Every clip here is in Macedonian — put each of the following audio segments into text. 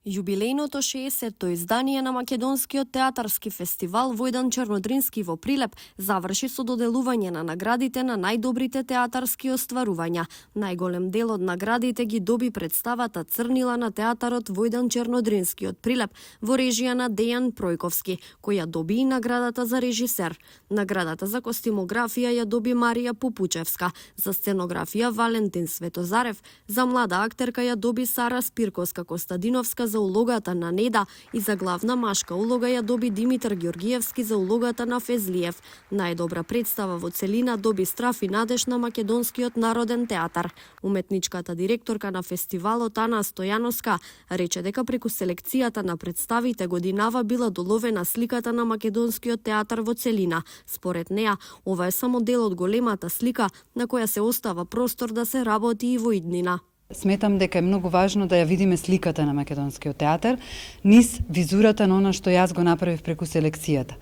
Јубилејното 60-то издание на Македонскиот театарски фестивал Војдан Чернодрински во Прилеп заврши со доделување на наградите на најдобрите театарски остварувања. Најголем дел од наградите ги доби представата Црнила на театарот Војдан Чернодрински од Прилеп во режија на Дејан Пројковски, која доби и наградата за режисер. Наградата за костимографија ја доби Марија Попучевска, за сценографија Валентин Светозарев, за млада актерка ја доби Сара Спирковска-Костадиновска за улогата на Неда и за главна машка улога ја доби Димитар Ѓоргиевски за улогата на Фезлиев. Најдобра представа во целина доби Страф и надеж на Македонскиот народен театар. Уметничката директорка на фестивалот Ана Стојановска рече дека преку селекцијата на представите годинава била доловена сликата на Македонскиот театар во целина. Според неа, ова е само дел од големата слика на која се остава простор да се работи и во иднина. Сметам дека е многу важно да ја видиме сликата на Македонскиот театар низ визурата на она што јас го направив преку селекцијата.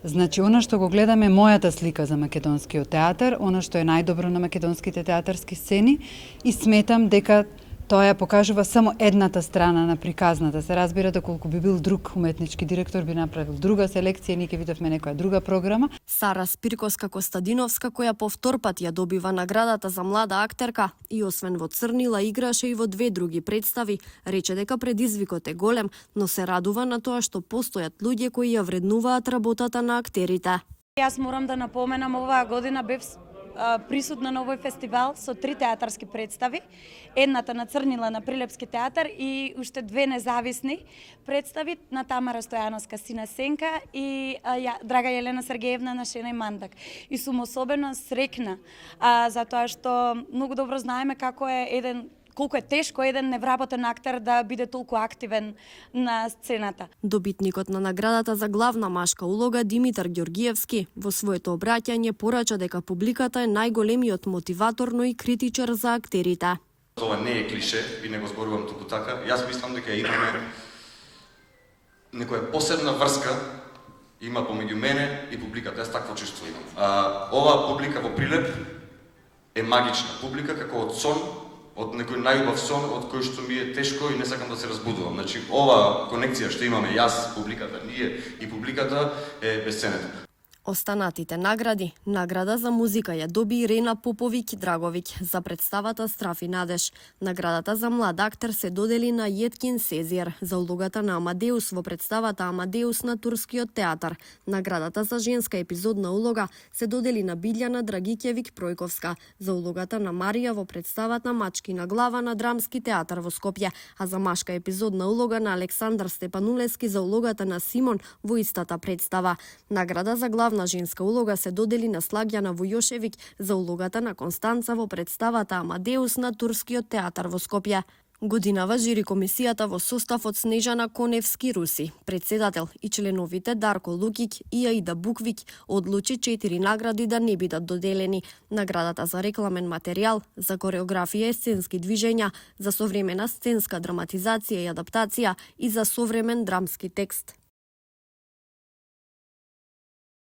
Значи, она што го гледаме мојата слика за Македонскиот театар, она што е најдобро на македонските театарски сцени и сметам дека тоа ја покажува само едната страна на приказната. Се разбира дека колку би бил друг уметнички директор би направил друга селекција, ние ќе видовме некоја друга програма. Сара Спирковска-Костадиновска, која повтор пат ја добива наградата за млада актерка и освен во Црнила играше и во две други представи, рече дека предизвикот е голем, но се радува на тоа што постојат луѓе кои ја вреднуваат работата на актерите. Јас морам да напоменам, оваа година бев присутна на овој фестивал со 3 театарски представи, едната на Црнила на Прилепски театар и уште 2 независни представи на Тамара Стојановска Сина Сенка и Драга Елена Сергеевна на Шена и Мандак. И сум особено срекна затоа што многу добро знаеме колку е тешко еден невработен актер да биде толку активен на сцената. Добитникот на наградата за главна машка улога Димитар Ѓоргиевски во своето обраќање порача дека публиката е најголемиот мотиватор, но и критичар за актерите. Ова не е клише, ви не го зборувам туку така. Јас мислам дека имаме некоја посебна врска има помеѓу мене и публиката. Јас такво чувство имам. Оваа публика во Прилеп е магична публика, како од сон, од некој најубав сон, од кој што ми е тешко и не сакам да се разбудувам. Значи, ова конекција што имаме јас, публиката, ние и публиката е бесценета. Останатите награди, награда за музика ја доби Ирена Поповиќ Драговиќ за представата Страф и надеж. Наградата за млад актер се додели на Јеткин Сезиер за улогата на Амадеус во представата Амадеус на Турскиот театар. Наградата за женска епизодна улога се додели на Билјана Драгиќевиќ Пројковска за улогата на Марија во представата Мачкина глава на Драмски театар во Скопје, а за машка епизодна улога на Александар Степанулески за улогата на Симон во истата представа. Награда за главна женска улога се додели на Слагјана Војошевиќ за улогата на Констанца во представата Амадеус на Турскиот театар во Скопје. Годинава жири комисијата во состав од Снежана Коневски Руси, председател, и членовите Дарко Лукиќ и Аида Буквиќ одлучи 4 награди да не бидат доделени. Наградата за рекламен материјал, за кореографија и сценски движења, за современа сценска драматизација и адаптација и за современ драмски текст.